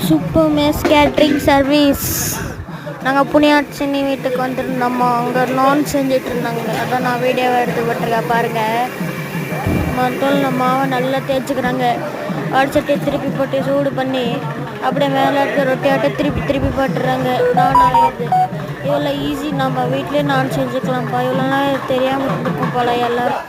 Super mess catering service. நாங்கள் புண்ணியாட்சினி வீட்டுக்கு வந்துருந்தோம்மா. அங்கே நான் செஞ்சுட்டு இருந்தாங்க. அதான் நான் வீடியோவை எடுத்து போட்டிருக்கேன் பாருங்கள். மட்டும் நம்ம மாவை நல்லா தேய்ச்சிக்கிறாங்க. அடிச்சட்டி திருப்பி போட்டு சூடு பண்ணி அப்படியே மேலே எடுத்து ரொட்டியாட்ட திருப்பி திருப்பி போட்டுறாங்க. நான் ஆகிடுது. இவ்வளோ ஈஸி, நம்ம வீட்லேயே நான் செஞ்சுக்கலாம்ப்பா. இவ்வளோலாம் தெரியாமல் இருந்திருக்கும் போல எல்லோரும்.